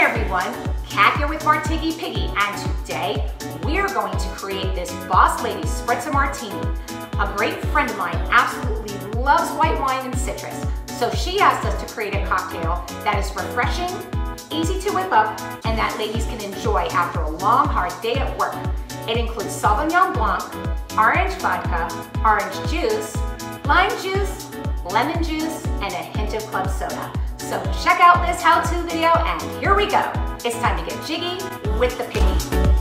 everyone, Kat here with Martini Piggy, and today we are going to create this Boss Lady Spritzer Martini. A great friend of mine absolutely loves white wine and citrus, so she asked us to create a cocktail that is refreshing, easy to whip up, and that ladies can enjoy after a long, hard day at work. It includes Sauvignon Blanc, orange vodka, orange juice, lime juice, lemon juice, and a hint of club soda. So check out this how-to video, and here we go. It's time to get jiggy with the piggy.